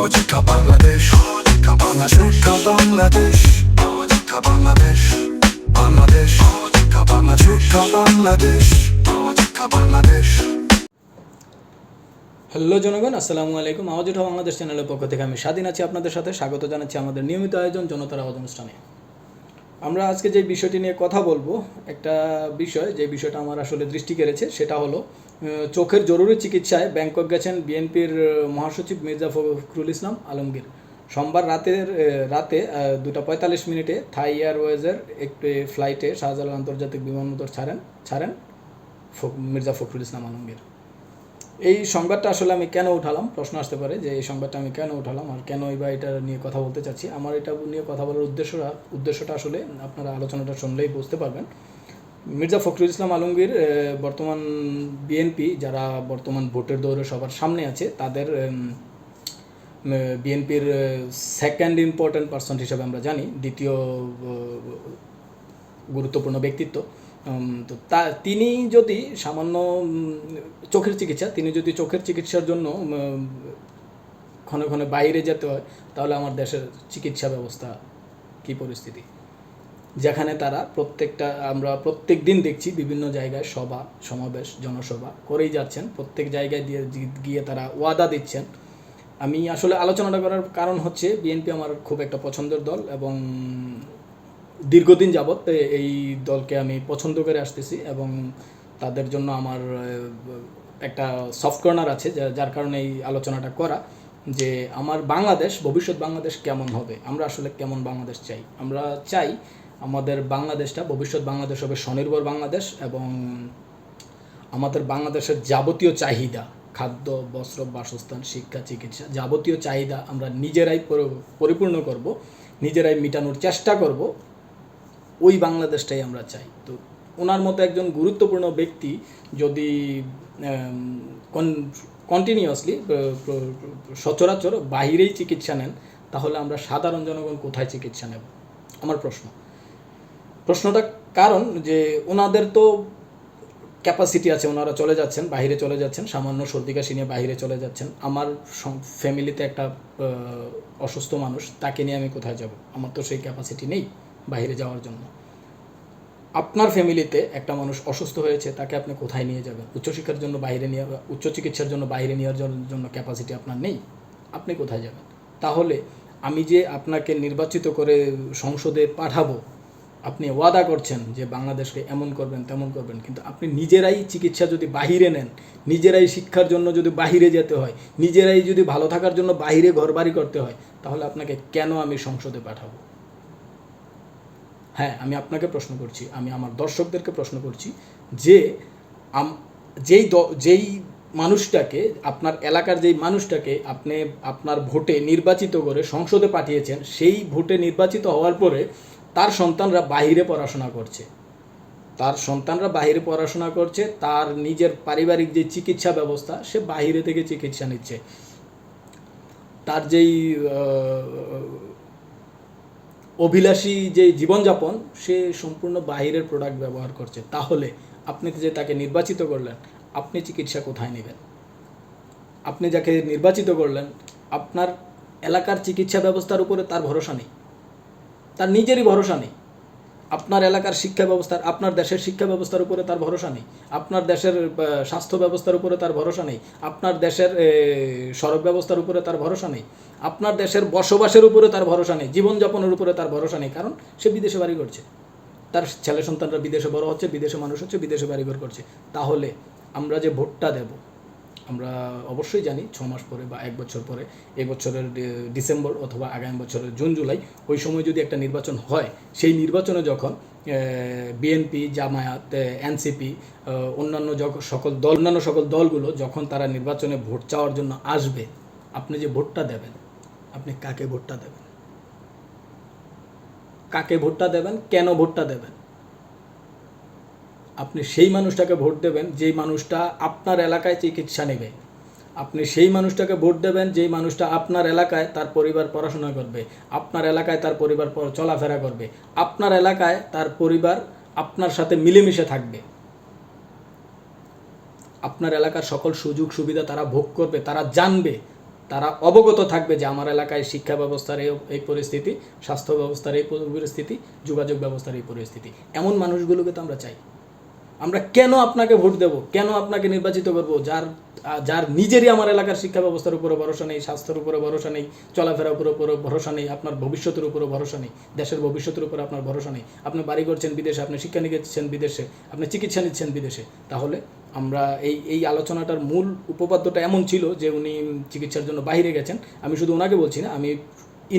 Sahajika Bangladesh, Sahajika Bangladesh, Sahajika Bangladesh, Bangladesh, Sahajika Bangladesh, Sahajika Bangladesh. Hello জনগণ, আসসালামু আলাইকুম। আওয়াজ ওঠা বাংলাদেশ চ্যানেলের পক্ষ থেকে আমি স্বাধীন আছি আপনাদের সাথে। স্বাগত জানাচ্ছি আমাদের নিয়মিত আয়োজন জনতার আওয়াজ অনুষ্ঠানে। আমরা আজকে যে বিষয়টি নিয়ে কথা বলবো, একটা বিষয় যে বিষয়টা আমার আসলে দৃষ্টি কেড়েছে, সেটা হলো চোখের জরুরি চিকিৎসায় ব্যাংকক গেছেন বিএনপির মহাসচিব মির্জা ফখরুল ইসলাম আলমগীর। সোমবার রাতে 2:45 থাই এয়ারওয়েজের একটি ফ্লাইটে শাহজালাল আন্তর্জাতিক বিমানবন্দর ছাড়েন মির্জা ফখরুল ইসলাম আলমগীর। এই সংবাদটা আসলে আমি কেন উঠালাম, প্রশ্ন আসতে পারে যে এই সংবাদটা আমি কেন উঠালাম আর কেনই বা এটা নিয়ে কথা বলতে চাচ্ছি। আমার এটা নিয়ে কথা বলার উদ্দেশ্যটা আসলে আপনারা আলোচনাটা শুনলেই বুঝতে পারবেন। মির্জা ফখরুল ইসলাম আলমগীর বর্তমান বিএনপি যারা বর্তমান ভোটের দৌড়ে সবার সামনে আছে, তাদের বিএনপির সেকেন্ড ইম্পর্ট্যান্ট পার্সন হিসাবে আমরা জানি, দ্বিতীয় গুরুত্বপূর্ণ ব্যক্তিত্ব। তো তিনি যদি সামান্য তিনি যদি চোখের চিকিৎসার জন্য ক্ষণে ক্ষণে বাইরে যেতে হয়, তাহলে আমার দেশের চিকিৎসা ব্যবস্থা কী পরিস্থিতি, যেখানে তারা আমরা প্রত্যেক দিন দেখছি বিভিন্ন জায়গায় সভা সমাবেশ জনসভা করেই যাচ্ছেন, প্রত্যেক জায়গায় গিয়ে তারা ওয়াদা দিচ্ছেন। আমি আসলে আলোচনাটা করার কারণ হচ্ছে বিএনপি আমার খুব একটা পছন্দের দল এবং দীর্ঘদিন যাবৎ এই দলকে আমি পছন্দ করে আসতেছি এবং তাদের জন্য আমার একটা সফট কর্নার আছে, যার কারণে এই আলোচনাটা করা, যে আমার ভবিষ্যৎ বাংলাদেশ কেমন হবে, আমরা আসলে কেমন বাংলাদেশ চাই। আমরা চাই আমাদের ভবিষ্যৎ বাংলাদেশ হবে স্বনির্ভর বাংলাদেশ এবং আমাদের বাংলাদেশের যাবতীয় চাহিদা, খাদ্য, বস্ত্র, বাসস্থান, শিক্ষা, চিকিৎসা, যাবতীয় চাহিদা আমরা নিজেরাই পরিপূর্ণ করব, নিজেরাই মেটানোর চেষ্টা করব। ওই বাংলাদেশটাই আমরা চাই। তো ওনার মতো একজন গুরুত্বপূর্ণ ব্যক্তি যদি কন্টিনিউয়াসলি সচরাচর বাহিরেই চিকিৎসা নেন, তাহলে আমরা সাধারণ জনগণ কোথায় চিকিৎসা নেব? আমার প্রশ্নটা কারণ যে ওনাদের তো ক্যাপাসিটি আছে, ওনারা চলে যাচ্ছেন, বাইরে চলে যাচ্ছেন, সামান্য সর্দি কাশি নিয়ে বাইরে চলে যাচ্ছেন। আমার ফ্যামিলিতে একটা অসুস্থ মানুষ, তাকে নিয়ে আমি কোথায় যাব? আমার তো সেই ক্যাপাসিটি নেই বাইরে যাওয়ার জন্য। আপনার ফ্যামিলিতে একটা মানুষ অসুস্থ হয়েছে, তাকে আপনি কোথায় নিয়ে যাবেন? উচ্চ চিকিৎসার জন্য বাইরে নেওয়ার জন্য ক্যাপাসিটি আপনার নেই, আপনি কোথায় যাবেন? তাহলে আমি যে আপনাকে নির্বাচিত করে সংসদে পাঠাবো, আপনি ওয়াদা করছেন যে বাংলাদেশকে এমন করবেন তেমন করবেন, কিন্তু আপনি নিজেরাই চিকিৎসা যদি বাহিরে নেন, নিজেরাই শিক্ষার জন্য যদি বাহিরে যেতে হয়, নিজেরাই যদি ভালো থাকার জন্য বাহিরে ঘরবাড়ি করতে হয়, তাহলে আপনাকে কেন আমি সংসদে পাঠাবো? হ্যাঁ, আমি আপনাকে প্রশ্ন করছি, আমি আমার দর্শকদেরকে প্রশ্ন করছি যে যেই মানুষটাকে, আপনার এলাকার যেই মানুষটাকে আপনি আপনার ভোটে নির্বাচিত করে সংসদে পাঠিয়েছেন, সেই ভোটে নির্বাচিত হওয়ার পরে তার সন্তানরা বাহিরে পড়াশোনা করছে, তার নিজের পারিবারিক যে চিকিৎসা ব্যবস্থা, সে বাহিরে থেকে চিকিৎসা নিচ্ছে, তার যেই অভিলাষী যে জীবনযাপন, সে সম্পূর্ণ বাহিরের প্রোডাক্ট ব্যবহার করছে। তাহলে আপনি যে তাকে নির্বাচিত করলেন, আপনি চিকিৎসা কোথায় নেবেন? আপনি যাকে নির্বাচিত করলেন, আপনার এলাকার চিকিৎসা ব্যবস্থার উপরে তার ভরসা নেই, তার নিজেরই ভরসা নেই। আপনার এলাকার শিক্ষা ব্যবস্থার, আপনার দেশের শিক্ষা ব্যবস্থার উপরে তার ভরসা নেই, আপনার দেশের স্বাস্থ্য ব্যবস্থার উপরে তার ভরসা নেই, আপনার দেশের সড়ক ব্যবস্থার উপরে তার ভরসা নেই, আপনার দেশের বসবাসের উপরে তার ভরসা নেই, জীবনযাপনের উপরে তার ভরসা নেই, কারণ সে বিদেশে বাড়ি করছে, তার ছেলে সন্তানরা বিদেশে বড় হচ্ছে, বিদেশে মানুষ হচ্ছে, বিদেশে বাড়িঘর করছে। তাহলে আমরা যে ভোটটা দেব, আমরা অবশ্যই জানি 6 মাস পরে বা 1 বছর পরে, এই বছরের ডিসেম্বর অথবা আগামী বছরের জুন জুলাই, ওই সময় যদি একটা নির্বাচন হয়, সেই নির্বাচনে যখন বিএনপি, জামায়াত, এনসিপি, অন্যান্য সকল দলগুলো যখন তারা নির্বাচনে ভোট চাওয়ার জন্য আসবে, আপনি যে ভোটটা দেবেন, আপনি কাকে ভোটটা দেবেন? কেন ভোটটা দেবেন? আপনি সেই মানুষটাকে ভোট দেবেন যেই মানুষটা আপনার এলাকায় চিকিৎসা নেবে, আপনি সেই মানুষটাকে ভোট দেবেন যেই মানুষটা আপনার এলাকায় তার পরিবার পড়াশোনা করবে, আপনার এলাকায় তার পরিবার চলাফেরা করবে, আপনার এলাকায় তার পরিবার আপনার সাথে মিলেমিশে থাকবে, আপনার এলাকার সকল সুযোগ সুবিধা তারা ভোগ করবে, তারা জানবে, তারা অবগত থাকবে যে আমার এলাকায় শিক্ষা ব্যবস্থার এই পরিস্থিতি, স্বাস্থ্য ব্যবস্থার এই পরিস্থিতি, যোগাযোগ ব্যবস্থার এই পরিস্থিতি। এমন মানুষগুলোকে তো আমরা চাই। আমরা কেন আপনাকে ভোট দেব, কেন আপনাকে নির্বাচিত করব যার নিজেরই আমার এলাকার শিক্ষা ব্যবস্থার উপরে ভরসা নেই, স্বাস্থ্যের উপরে ভরসা নেই, চলাফেরার উপরে ভরসা নেই, আপনার ভবিষ্যতের উপরে ভরসা নেই, দেশের ভবিষ্যতের উপরে আপনার ভরসা নেই, আপনি বাড়ি করছেন বিদেশে, আপনি শিক্ষা নিচ্ছেন বিদেশে, আপনি চিকিৎসা নিচ্ছেন বিদেশে। তাহলে আমরা এই আলোচনাটার মূল উপপাদ্যটা এমন ছিল যে উনি চিকিৎসার জন্য বাইরে গেছেন। আমি শুধু ওনাকে বলছি না, আমি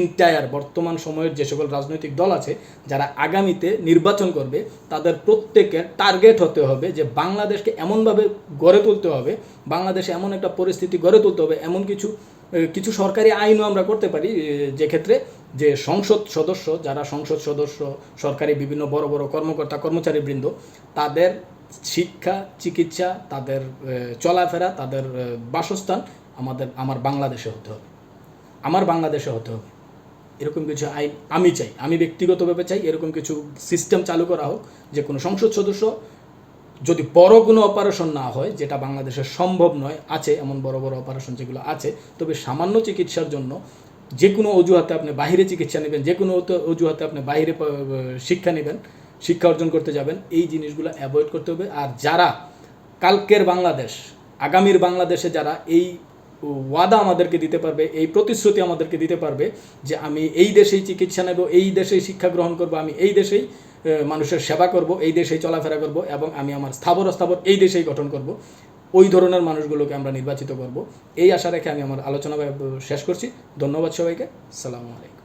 ইন্টায়ার বর্তমান সময়ের যে সকল রাজনৈতিক দল আছে যারা আগামীতে নির্বাচন করবে, তাদের প্রত্যেকের টার্গেট হতে হবে যে বাংলাদেশকে এমনভাবে গড়ে তুলতে হবে, বাংলাদেশে এমন একটা পরিস্থিতি গড়ে তুলতে হবে, এমন কিছু সরকারি আইনও আমরা করতে পারি যে ক্ষেত্রে যে সংসদ সদস্য, যারা সংসদ সদস্য, সরকারি বিভিন্ন বড় বড় কর্মকর্তা কর্মচারীবৃন্দ, তাদের শিক্ষা, চিকিৎসা, তাদের চলাফেরা, তাদের বাসস্থান আমার বাংলাদেশে হতে হবে, আমার বাংলাদেশে হতে হবে। এরকম কিছু আইন আমি চাই, আমি ব্যক্তিগতভাবে চাই এরকম কিছু সিস্টেম চালু করা হোক, যে কোনো সংসদ সদস্য যদি বড় কোনো অপারেশন না হয়, যেটা বাংলাদেশে সম্ভব নয়, আছে এমন বড় বড় অপারেশন যেগুলো আছে, তবে সামান্য চিকিৎসার জন্য যে কোনো অজুহাতে আপনি বাইরে চিকিৎসা নেবেন, যে কোনো অজুহাতে আপনি বাইরে শিক্ষা নেবেন, শিক্ষা অর্জন করতে যাবেন, এই জিনিসগুলো অ্যাভয়েড করতে হবে। আর যারা কালকের বাংলাদেশ, আগামীর বাংলাদেশে যারা এই ওয়াদা আমাদেরকে দিতে পারবে, এই প্রতিশ্রুতি আমাদেরকে দিতে পারবে যে আমি এই দেশেই চিকিৎসা নেব, এই দেশেই শিক্ষা গ্রহণ করব, আমি এই দেশেই মানুষের সেবা করব, এই দেশেই চলাফেরা করব এবং আমি আমার স্থাবর এই দেশেই গঠন করব, ওই ধরনের মানুষগুলোকে আমরা নির্বাচিত করব। এই আশা রেখে আমি আমার আলোচনা শেষ করছি। ধন্যবাদ সবাইকে। আসসালামু আলাইকুম।